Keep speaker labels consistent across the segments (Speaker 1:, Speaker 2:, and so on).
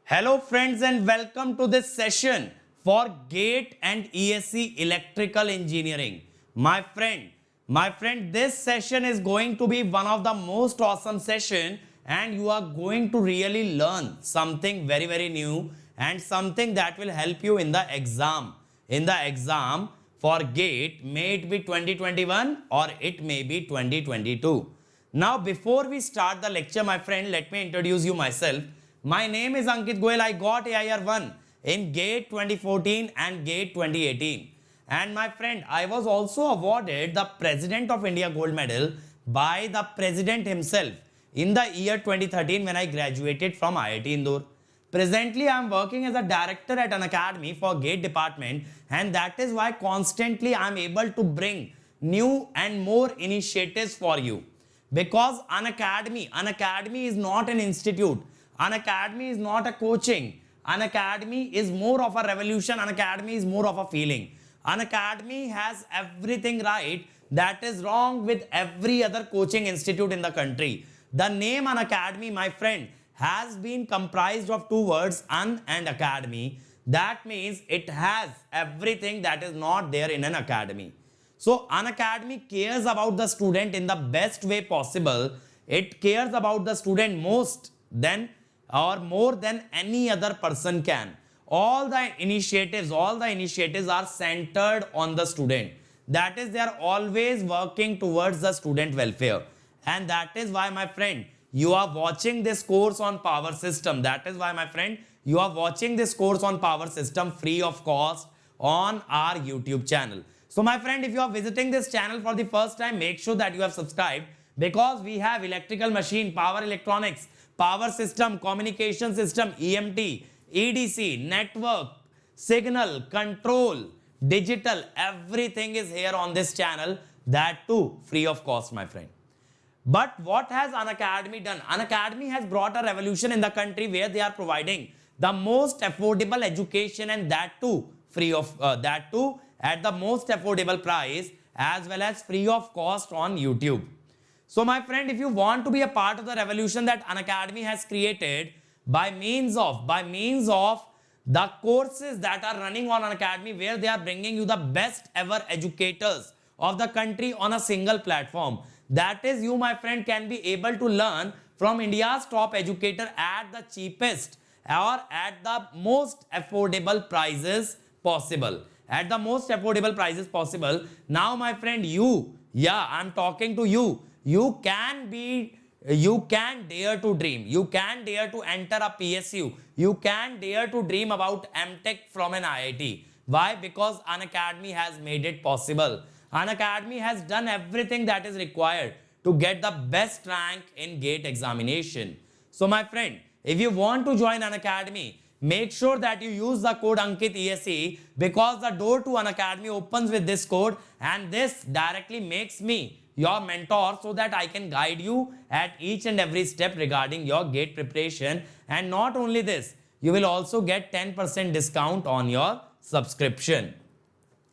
Speaker 1: Hello friends and welcome to this session for GATE and ESC Electrical Engineering. My friend, this session is going to be one of the most awesome session and you are going to really learn something very new and something that will help you in the exam. In the exam for GATE, may it be 2021 or it may be 2022. Now, before we start the lecture, my friend, let me introduce you myself. My name is Ankit Goyal. I got AIR 1 in GATE 2014 and GATE 2018. And my friend, I was also awarded the President of India Gold Medal by the President himself in the year 2013 when I graduated from IIT Indore. Presently, I am working as a director at an academy for GATE department, and that is why constantly I am able to bring new and more initiatives for you. Because an academy is not an institute. An academy is not a coaching. An academy is more of a revolution. An academy is more of a feeling. An academy has everything right that is wrong with every other coaching institute in the country. The name An Academy, my friend, has been comprised of two words, un and academy. That means it has everything that is not there in an academy. So an academy cares about the student in the best way possible. It cares about the student most than or more than any other person can. All the initiatives are centered on the student. That is, they are always working towards the student welfare. And that is why, my friend, you are watching this course on power system. That is why, my friend, you are watching this course on power system free of cost on our YouTube channel. So my friend, if you are visiting this channel for the first time, make sure that you have subscribed, because we have electrical machine, power electronics, power system, communication system, EMT, EDC, network, signal, control, digital, everything is here on this channel, that too free of cost, my friend. But what has An Academy done? An Academy has brought a revolution in the country where they are providing the most affordable education, and that too free of that too at the most affordable price, as well as free of cost on YouTube. So my friend, if you want to be a part of the revolution that An Academy has created by means of the courses that are running on An Academy, where they are bringing you the best ever educators of the country on a single platform. That is, you, my friend, can be able to learn from India's top educator at the cheapest or at the most affordable prices possible. At the most affordable prices possible. Now, my friend, I'm talking to you. You can dare to dream. You can dare to enter a PSU. You can dare to dream about MTech from an IIT. Why? Because An Academy has made it possible. An Academy has done everything that is required to get the best rank in GATE examination. So my friend, if you want to join An Academy, make sure that you use the code Ankit ESE, because the door to An Academy opens with this code, and this directly makes me your mentor so that I can guide you at each and every step regarding your GATE preparation. And not only this, you will also get 10% discount on your subscription.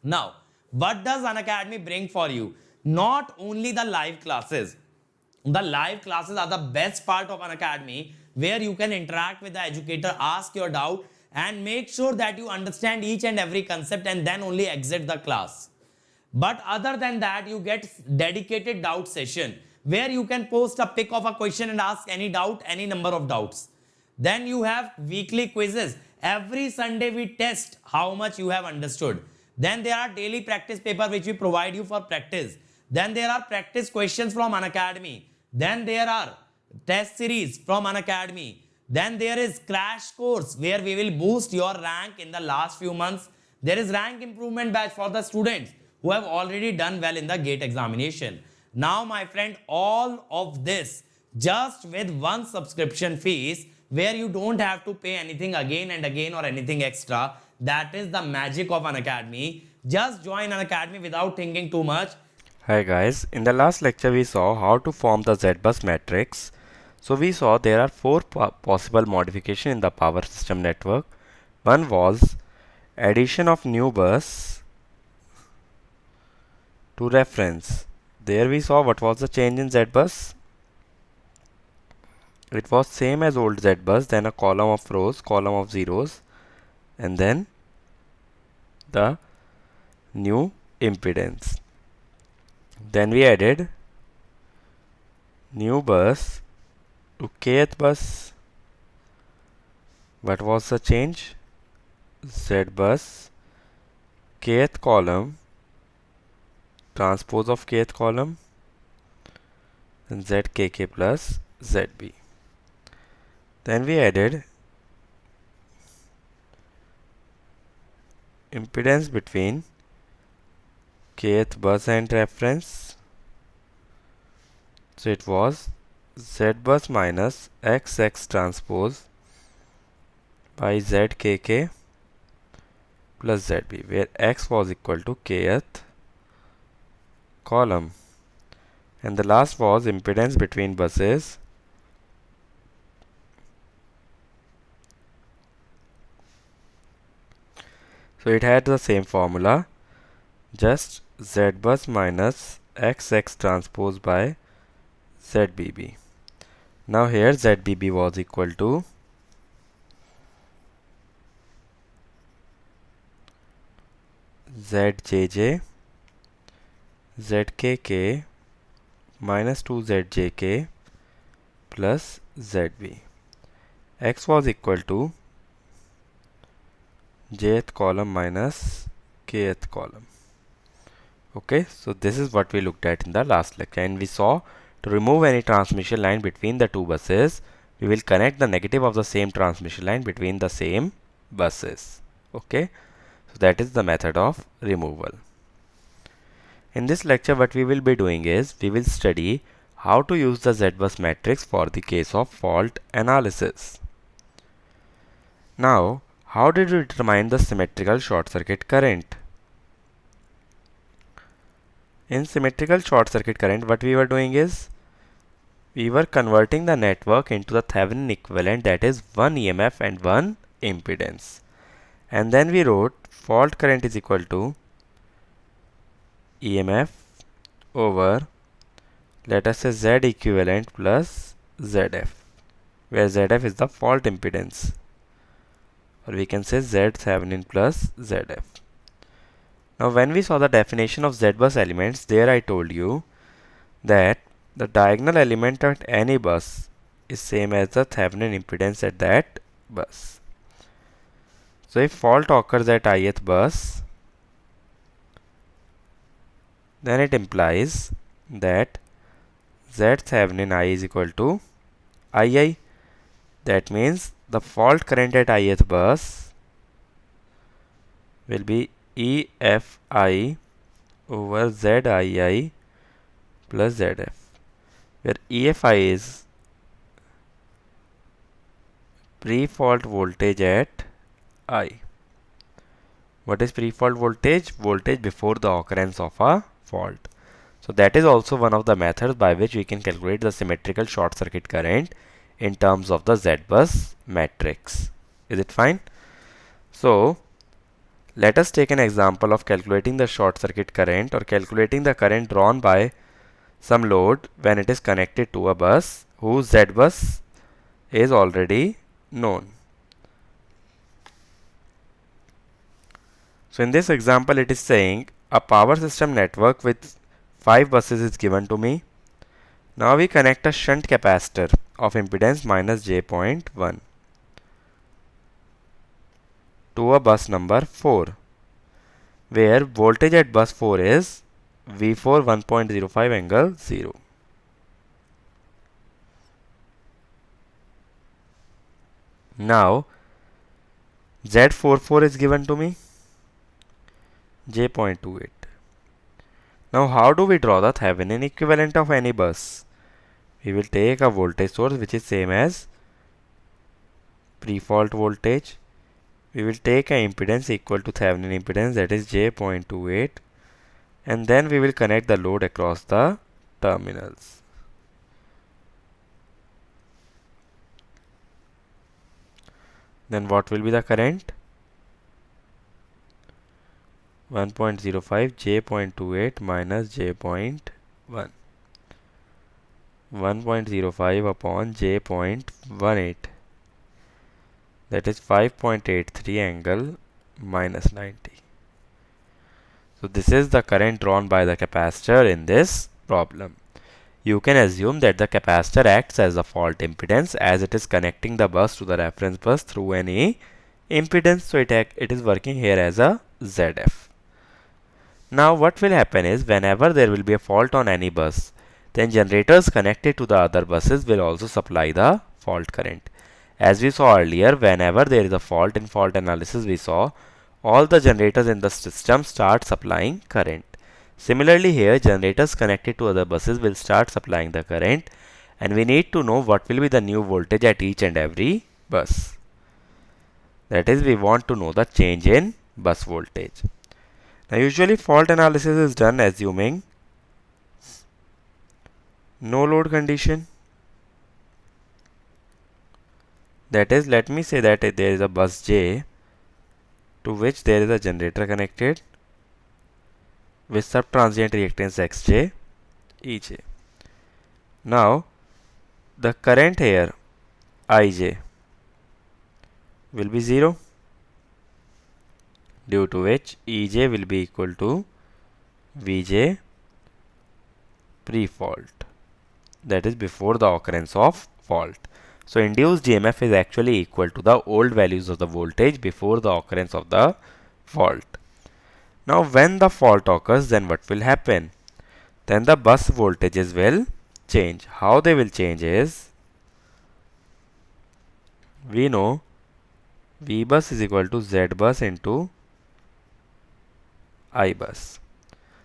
Speaker 1: Now, what does An Academy bring for you? Not only the live classes. The live classes are the best part of An Academy, where you can interact with the educator, ask your doubt, and make sure that you understand each and every concept and then only exit the class. But other than that, you get dedicated doubt session, where you can post a pic of a question and ask any doubt, any number of doubts. Then you have weekly quizzes. Every Sunday we test how much you have understood. Then there are daily practice paper which we provide you for practice. Then there are practice questions from An Academy. Then there are test series from An Academy. Then there is crash course, where we will boost your rank in the last few months. There is rank improvement batch for the students who have already done well in the GATE examination. Now, my friend, all of this just with one subscription fees, where you don't have to pay anything again and again or anything extra. That is the magic of An Academy. Just join An Academy without thinking too much.
Speaker 2: Hi guys, in the last lecture we saw how to form the Z-bus matrix. So we saw there are four possible modifications in the power system network. One was addition of new bus to reference. There we saw what was the change in Z-bus. it was same as old Z bus, then a column of rows, column of zeros, and then the new impedance. Then we added new bus to kth bus. What was the change? Z bus, kth column, transpose of kth column, and zkk plus zb. Then we added impedance between kth bus and reference. So it was Z bus minus XX transpose by ZKK plus ZB, where X was equal to kth column. And the last was impedance between buses. So it had the same formula, just Z bus minus XX transpose by ZBB. Now here ZBB was equal to ZJJ ZKK minus 2ZJK plus ZB. X was equal to jth column minus kth column. Okay, so this is what we looked at in the last lecture, and we saw to remove any transmission line between the two buses, we will connect the negative of the same transmission line between the same buses. Okay, so that is the method of removal. In this lecture, what we will be doing is we will study how to use the Z-bus matrix for the case of fault analysis. Now, how did we determine the symmetrical short circuit current? In symmetrical short circuit current, what we were doing is we were converting the network into the Thevenin equivalent, that is one EMF and one impedance. And then we wrote fault current is equal to EMF over, let us say, Z equivalent plus ZF, where ZF is the fault impedance, or we can say Z Thevenin plus ZF. Now when we saw the definition of Z-bus elements, there I told you that the diagonal element at any bus is same as the Thevenin impedance at that bus. So if fault occurs at ith bus, then it implies that Z Thevenin I is equal to II. That means the fault current at ith bus will be EFI over ZII plus ZF, where EFI is pre-fault voltage at I. What is pre-fault voltage? Voltage before the occurrence of a fault. So that is also one of the methods by which we can calculate the symmetrical short circuit current in terms of the Z-bus matrix. Is it fine? So let us take an example of calculating the short circuit current, or calculating the current drawn by some load when it is connected to a bus whose Z-bus is already known. So in this example, it is saying a power system network with 5 buses is given to me. Now we connect a shunt capacitor of impedance minus j.1 to a bus number 4, where voltage at bus 4 is V4 1.05 angle 0. Now Z44 is given to me, j.28. Now how do we draw the Thevenin equivalent of any bus? We will take a voltage source which is same as pre-fault voltage. We will take an impedance equal to Thevenin impedance, that is j.28, and then we will connect the load across the terminals. Then what will be the current? 1.05 j.28 minus j.1. 1.05 upon j.18, that is 5.83 angle minus 90. So this is the current drawn by the capacitor in this problem. You can assume that the capacitor acts as the fault impedance as it is connecting the bus to the reference bus through any impedance. So it is working here as a ZF. Now what will happen is whenever there will be a fault on any bus, then generators connected to the other buses will also supply the fault current. As we saw earlier, whenever there is a fault in fault analysis, we saw all the generators in the system start supplying current. Similarly here, generators connected to other buses will start supplying the current, and we need to know what will be the new voltage at each and every bus. That is, we want to know the change in bus voltage. Now usually fault analysis is done assuming no load condition. That is, let me say that there is a bus J to which there is a generator connected with subtransient reactance Xj, Ej. Now the current here Ij will be 0, due to which Ej will be equal to Vj pre-fault, that is before the occurrence of fault. So induced EMF is actually equal to the old values of the voltage before the occurrence of the fault. Now when the fault occurs, then what will happen? Then the bus voltages will change. How they will change is, we know V bus is equal to Z bus into I bus.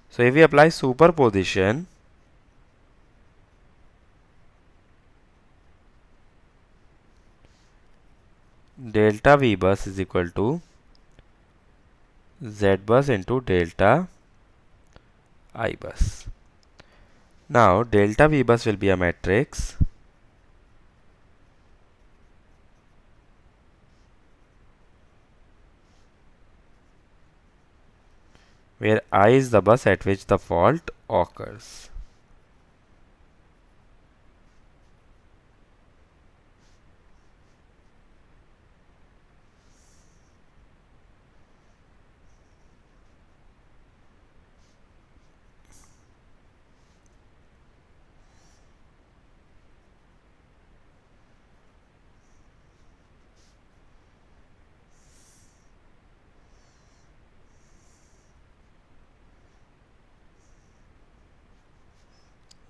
Speaker 2: So if we apply superposition, delta V bus is equal to Z bus into delta I bus. Now delta V bus will be a matrix where I is the bus at which the fault occurs.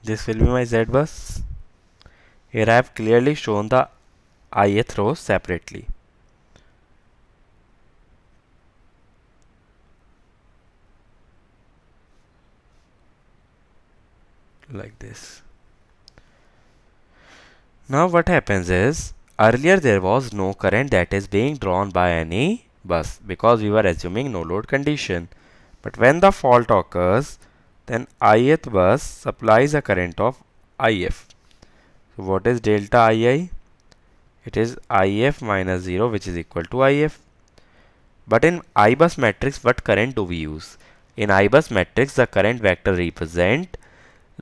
Speaker 2: This will be my Z bus. Here I have clearly shown the ith row separately. Like this. Now what happens is, earlier there was no current that is being drawn by any bus because we were assuming no load condition. But when the fault occurs, then ith bus supplies a current of If. So what is delta Ii? It is If minus 0, which is equal to If. But in IBus matrix, what current do we use? In IBus matrix, the current vector represent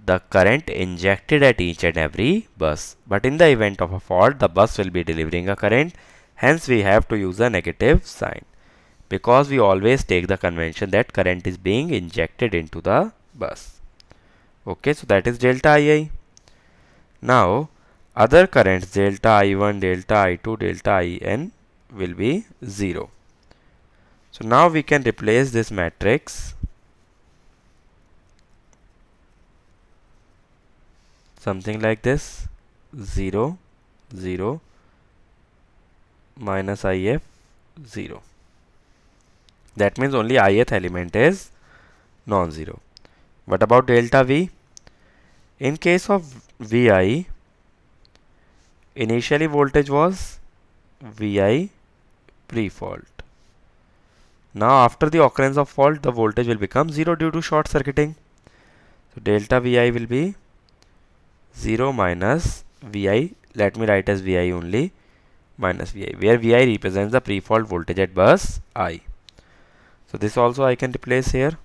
Speaker 2: the current injected at each and every bus. But in the event of a fault, the bus will be delivering a current. Hence, we have to use a negative sign, because we always take the convention that current is being injected into the bus. Okay, so that is delta II. Now, other currents delta I1, delta I2, delta IN will be 0. So now we can replace this matrix something like this: 0, 0, minus If, 0. That means only ith element is non-zero. What about delta V? In case of Vi, initially voltage was Vi pre-fault. Now after the occurrence of fault, the voltage will become 0 due to short circuiting. So delta Vi will be 0 minus Vi, let me write as Vi only, minus Vi, where Vi represents the pre-fault voltage at bus I. So this also I can replace here.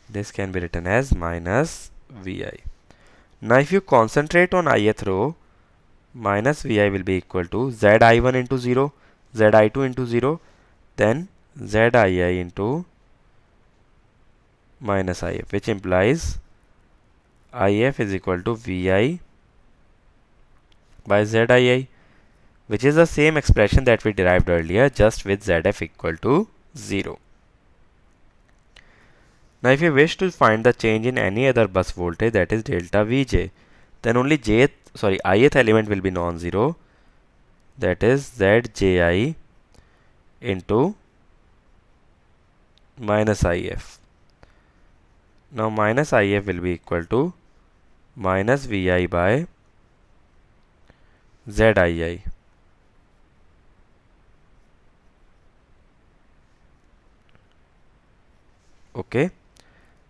Speaker 2: This can be written as minus Vi. Now if you concentrate on ith row, minus Vi will be equal to Zi1 into 0, Zi2 into 0, then Zii into minus If, which implies If is equal to Vi by Zii, which is the same expression that we derived earlier, just with Zf equal to 0. Now if you wish to find the change in any other bus voltage, that is delta Vj, then only ith element will be non-zero, that is Zji into minus If. Now minus If will be equal to minus Vi by Zii. Okay,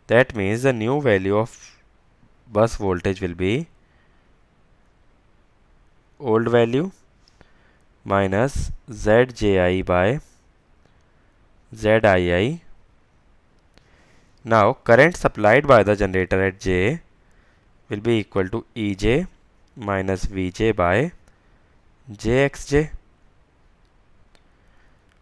Speaker 2: that means the new value of bus voltage will be old value minus Zji by Zii. Now current supplied by the generator at J will be equal to Ej minus Vj by Jxj.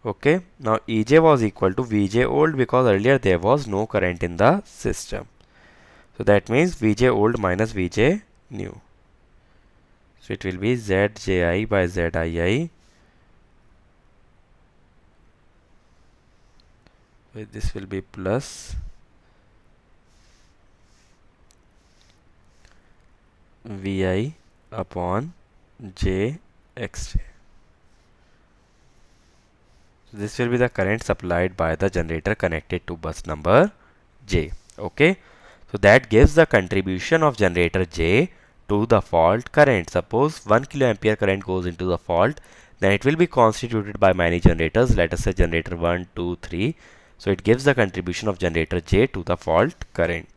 Speaker 2: Okay, now Ej was equal to Vj old because earlier there was no current in the system. So that means Vj old minus Vj new. So it will be Zji by Zii. This will be plus Vi upon Jxj. So this will be the current supplied by the generator connected to bus number J. Okay, so that gives the contribution of generator J to the fault current. Suppose 1 kiloampere current goes into the fault, then it will be constituted by many generators. Let us say generator 1, 2, 3. So it gives the contribution of generator J to the fault current.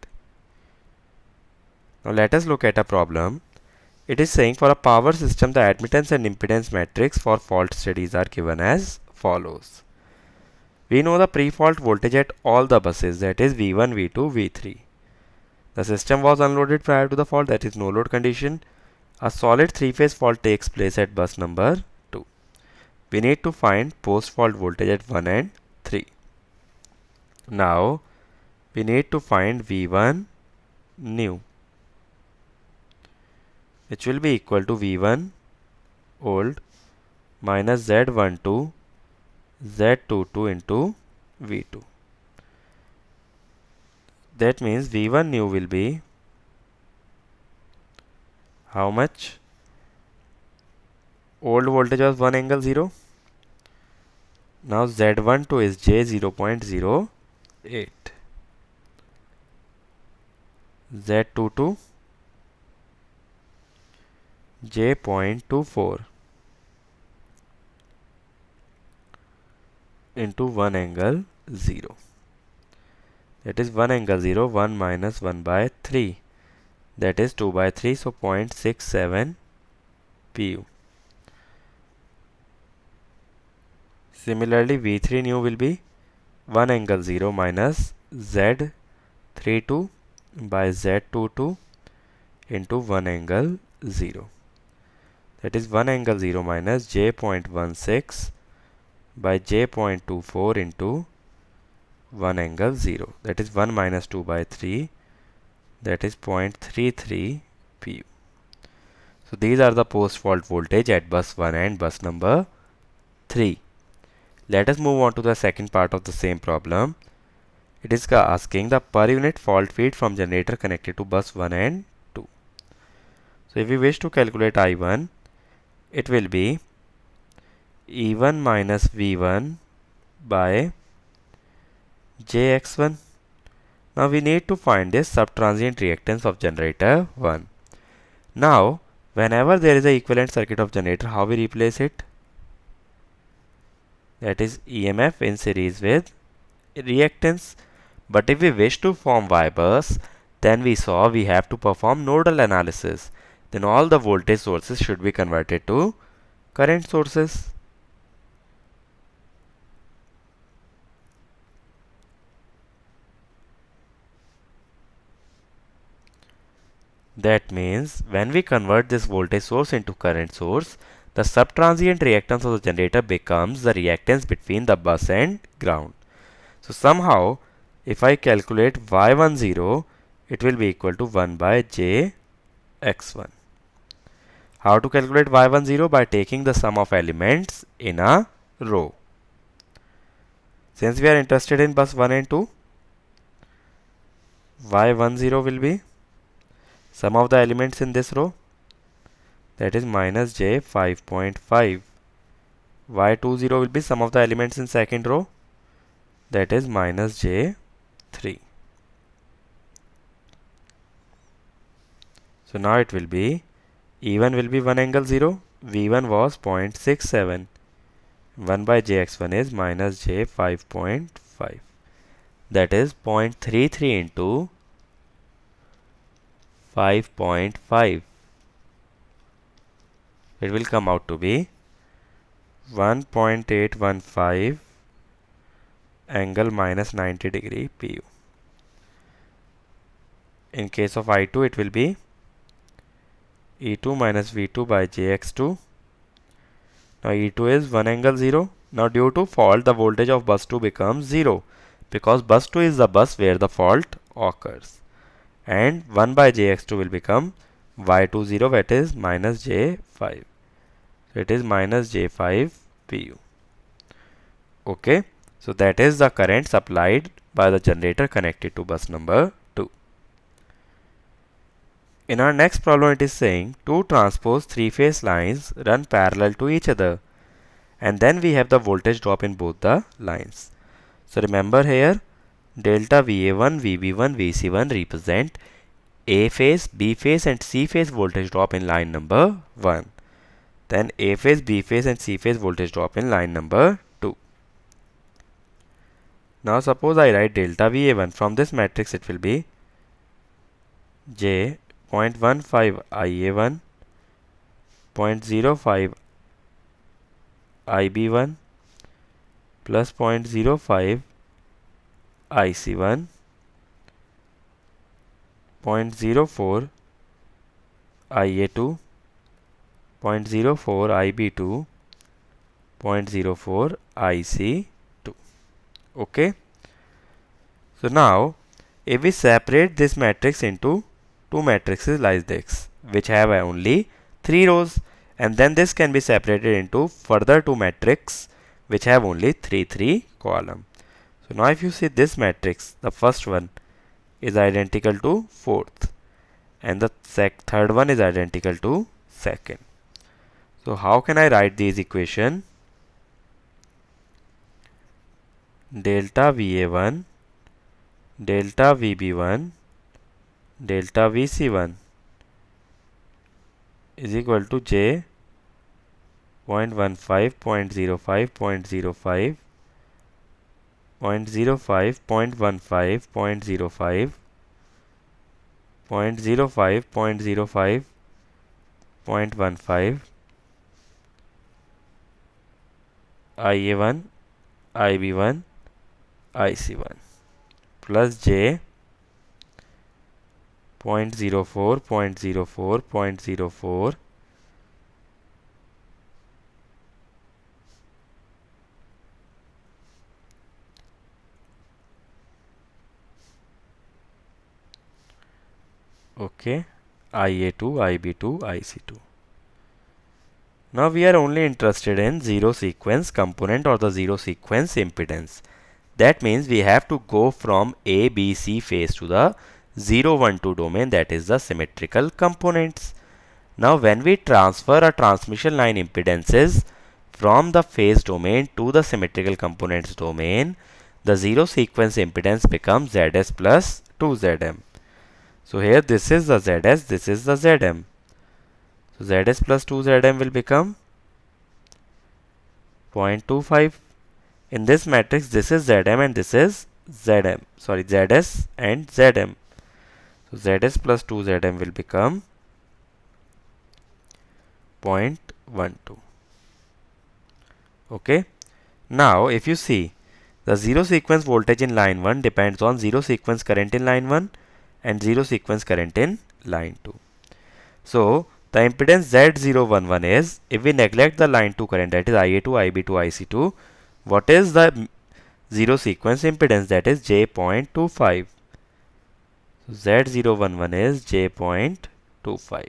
Speaker 2: Now let us look at a problem. It is saying for a power system, the admittance and impedance matrix for fault studies are given as follows. We know the pre-fault voltage at all the buses, that is V1, V2, V3. The system was unloaded prior to the fault, that is no load condition. A solid three-phase fault takes place at bus number 2. We need to find post-fault voltage at 1 and 3. Now we need to find V1 new, which will be equal to V1 old minus Z12 Z22 into V2. That means V1 new will be how much? Old voltage was 1 angle 0. Now Z12 is J 0.08. Z22 J.24 into 1 angle 0. That is 1 angle 0, 1 minus 1 by 3. That is 2 by 3, so 0.67 pu. Similarly, V3 new will be 1 angle 0 minus Z32 by Z22 into 1 angle 0. That is 1 angle 0 minus J.16 by J.24 into 1 angle 0. That is 1 minus 2 by 3. That is 0.33 pu. So these are the post-fault voltage at bus 1 and bus number 3. Let us move on to the second part of the same problem. It is asking the per unit fault feed from generator connected to bus 1 and 2. So if we wish to calculate I1, it will be E1 minus V1 by Jx1. Now we need to find this subtransient reactance of generator 1. Now whenever there is an equivalent circuit of generator, how we replace it? That is EMF in series with reactance. But if we wish to form Y bus, then we saw we have to perform nodal analysis. Then all the voltage sources should be converted to current sources. That means when we convert this voltage source into current source, the subtransient reactance of the generator becomes the reactance between the bus and ground. So somehow, if I calculate Y10, it will be equal to 1 by JX1. How to calculate Y10? By taking the sum of elements in a row. Since we are interested in bus 1 and 2, Y10 will be sum of the elements in this row, that is minus J 5.5. Y20 will be sum of the elements in second row, that is minus J 3. So now it will be E1 will be 1 angle 0. V1 was 0.67. 1 by Jx1 is minus J 5.5. That is 0.33 into 5.5. It will come out to be 1.815 angle minus 90 degree PU. In case of I2, it will be E2 minus V2 by Jx2. Now E2 is 1 angle 0. Now due to fault, the voltage of bus 2 becomes 0 because bus 2 is the bus where the fault occurs. And 1 by Jx2 will become Y20, that is minus J5. So it is minus J5 PU. Okay. So that is the current supplied by the generator connected to bus number 2. In our next problem, it is saying two transpose three-phase lines run parallel to each other, and then we have the voltage drop in both the lines. So remember here, delta VA1, VB1, VC1 represent A phase, B phase and C phase voltage drop in line number 1. Then A phase, B phase and C phase voltage drop in line number 2. Now suppose I write delta VA1. From this matrix it will be J 0.15 IA1, 0.05 IB1 plus 0.05 IC1, 0.04 IA2, 0.04 IB2, 0.04 IC2. Okay. So now if we separate this matrix into two matrices like this, which have only 3 rows, and then this can be separated into further two matrices which have only 3 columns. So now if you see this matrix, the first one is identical to fourth and the third one is identical to second. So how can I write these equation? Delta VA1, delta VB1, delta VC1 is equal to J 0.15, 0.05, 0.05, 0.05, 0.15, 0.05, 0.05, 0.05, 0.15, IA1, IB1, IC1 plus J 0.04, 0.04, 0.04, okay, IA2, IB2, IC2. Now we are only interested in zero sequence component or the zero sequence impedance. That means we have to go from A, B, C phase to the 0, 1, 2 domain, that is the symmetrical components. Now when we transfer a transmission line impedances from the phase domain to the symmetrical components domain, the zero sequence impedance becomes ZS plus 2ZM. So here this is the ZS, this is the ZM. So ZS plus 2ZM will become 0.25. In this matrix, this is Zm and this is Zm. Sorry, Zs and Zm. So Zs plus 2Zm will become 0.12. Okay. Now, if you see, the zero sequence voltage in line 1 depends on zero sequence current in line 1 and zero sequence current in line 2. So the impedance Z011 is, if we neglect the line 2 current, that is IA2, IB2, IC2, what is the zero sequence impedance? That is J.25. So Z011 is J.25.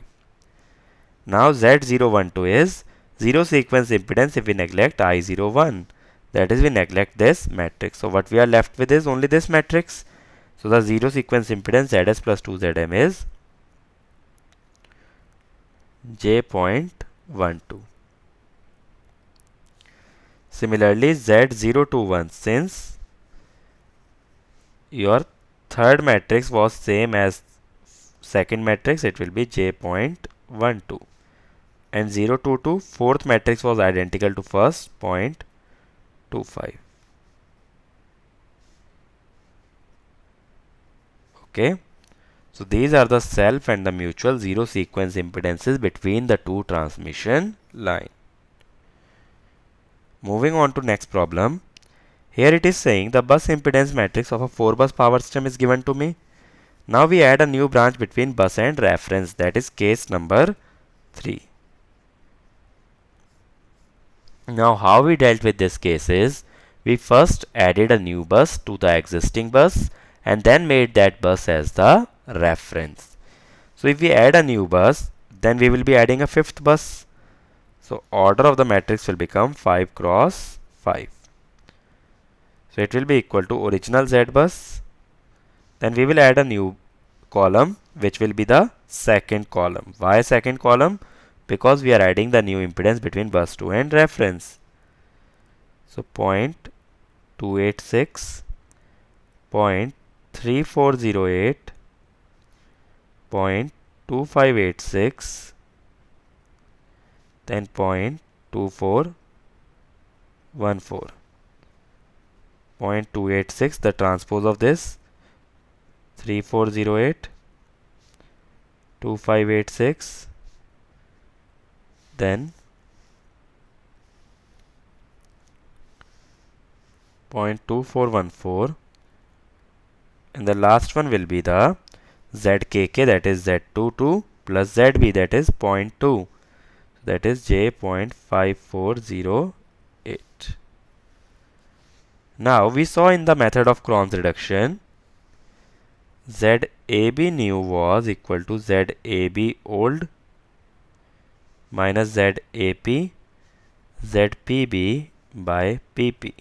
Speaker 2: Now Z012 is zero sequence impedance if we neglect I01. That is, we neglect this matrix. So what we are left with is only this matrix. So the zero sequence impedance Zs plus 2Zm is J.12. Similarly, Z021, since your third matrix was same as second matrix, it will be J.12. And 022, fourth matrix was identical to first, 0.25. Okay. So these are the self and the mutual zero sequence impedances between the two transmission line. Moving on to next problem. Here it is saying the bus impedance matrix of a 4-bus power system is given to me. Now we add a new branch between bus and reference, that is case number 3. Now how we dealt with this case is, we first added a new bus to the existing bus and then made that bus as the reference. So if we add a new bus, then we will be adding a fifth bus. So order of the matrix will become 5 cross 5. So it will be equal to original Z bus. Then we will add a new column which will be the second column. Why second column? Because we are adding the new impedance between bus 2 and reference. So 0.286, 0.3408, 0.2586, then 0.2414. 0.286, the transpose of this, 3408, 2586, then 0.2414, and the last one will be the ZKK, that is Z22 plus ZB, that is 0.2, that is J.5408. Now we saw in the method of Cron's reduction, ZAB new was equal to ZAB old minus ZAP ZPB by PP.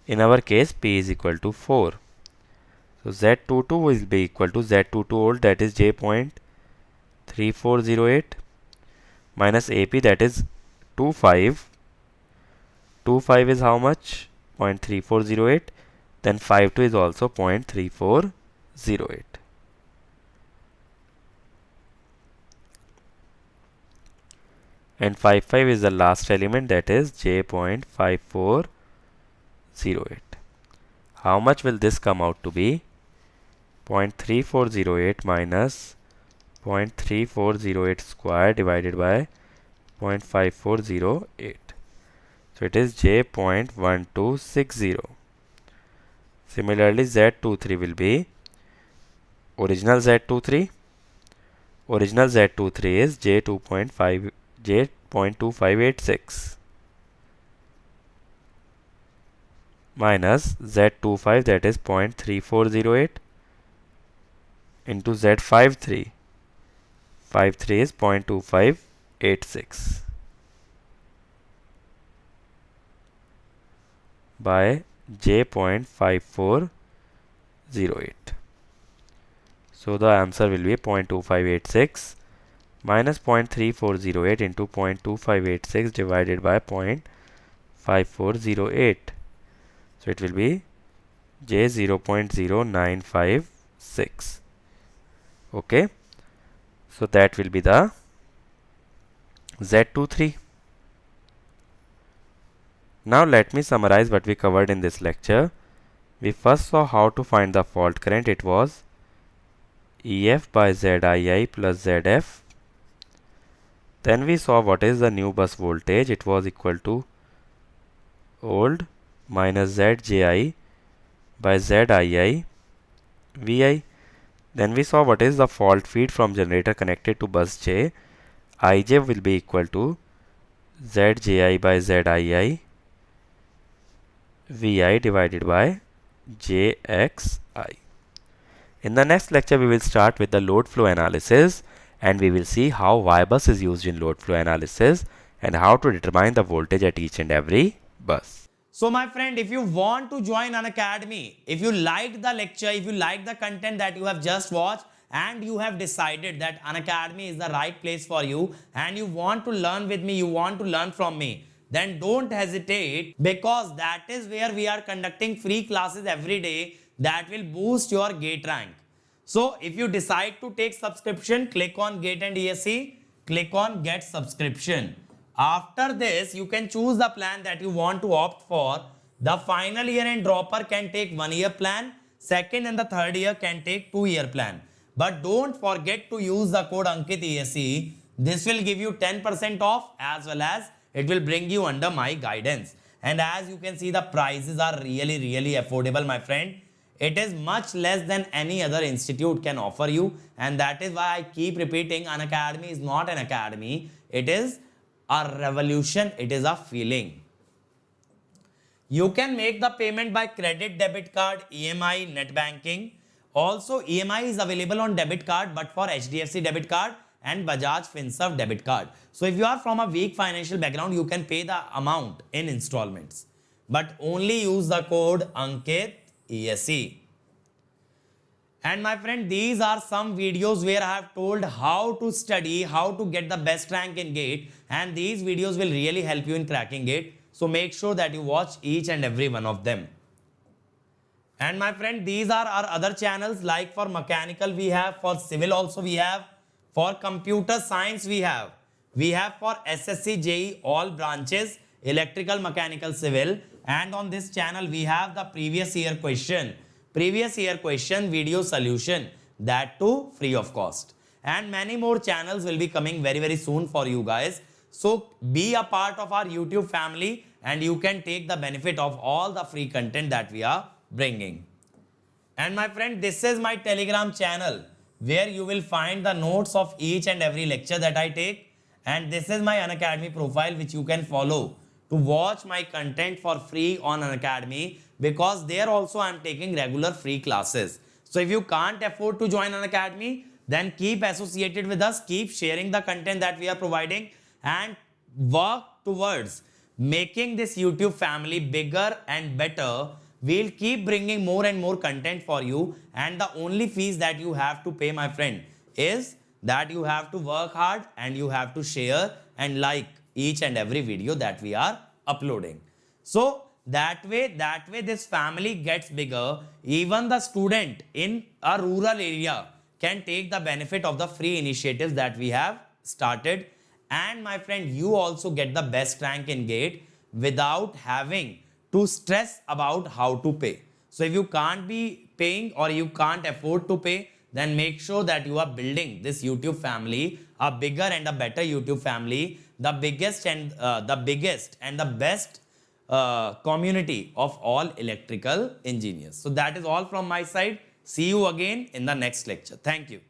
Speaker 2: In our case, P is equal to 4. So Z22 will be equal to Z22 old, that is J.3408 minus AP, that is 25. 25 is how much? 0.3408. Then 52 is also 0.3408. And 55 is the last element, that is J.5408. How much will this come out to be? 0.3408 minus 0.3408 square divided by 0.5408. So it is J.1260. Similarly, Z23 will be original Z23. Original Z23 is J.2586 minus Z25, that is 0.3408 into Z53. 53 is 0.2586 by J.5408. So the answer will be 0.2586 minus 0.3408 into 0.2586 divided by 0.5408. So it will be J0.0956. Okay. So that will be the Z23. Now let me summarize what we covered in this lecture. We first saw how to find the fault current. It was EF by ZII plus ZF. Then we saw what is the new bus voltage. It was equal to old minus ZJI by ZII VI. Then we saw what is the fault feed from generator connected to bus J. Ij will be equal to Zji by Zii Vi divided by Jxi. In the next lecture, we will start with the load flow analysis, and we will see how Y bus is used in load flow analysis and how to determine the voltage at each and every bus.
Speaker 1: So my friend, if you want to join Unacademy, if you liked the lecture, if you like the content that you have just watched, and you have decided that Unacademy is the right place for you, and you want to learn with me, you want to learn from me, then don't hesitate, because that is where we are conducting free classes every day that will boost your gate rank. So if you decide to take subscription, click on Gate and ESE, click on Get Subscription. After this, you can choose the plan that you want to opt for. The final year and dropper can take 1 year plan. Second and the third year can take 2 year plan. But don't forget to use the code Ankit ESE. This will give you 10% off, as well as it will bring you under my guidance. And as you can see, the prices are really affordable, my friend. It is much less than any other institute can offer you. And that is why I keep repeating, Unacademy is not an academy. It is a revolution. It is a feeling. You can make the payment by credit, debit card, EMI, net banking. Also, EMI is available on debit card, but for HDFC debit card and Bajaj Finserv debit card. So if you are from a weak financial background, you can pay the amount in installments, but only use the code Ankit ESE. And my friend, these are some videos where I have told how to study, how to get the best rank in GATE, and these videos will really help you in cracking GATE. So make sure that you watch each and every one of them. And my friend, these are our other channels, like for mechanical we have, for civil also we have, for computer science we have for SSC, JE, all branches, electrical, mechanical, civil. And on this channel we have the previous year question video solution, that too free of cost. And many more channels will be coming very soon for you guys. So be a part of our YouTube family, and you can take the benefit of all the free content that we are bringing. And my friend, this is my Telegram channel, where you will find the notes of each and every lecture that I take. And this is my Unacademy profile, which you can follow to watch my content for free on Unacademy, because there also I am taking regular free classes. So if you can't afford to join Unacademy, then keep associated with us, keep sharing the content that we are providing, and work towards making this YouTube family bigger and better. We'll keep bringing more and more content for you, and the only fees that you have to pay, my friend, is that you have to work hard and you have to share and like each and every video that we are uploading. So that way this family gets bigger. Even the student in a rural area can take the benefit of the free initiatives that we have started. And my friend, you also get the best rank in GATE without having to stress about how to pay. So if you can't be paying, or you can't afford to pay, then make sure that you are building this YouTube family, a bigger and a better YouTube family, the biggest and the best community of all electrical engineers. So that is all from my side. See you again in the next lecture. Thank you.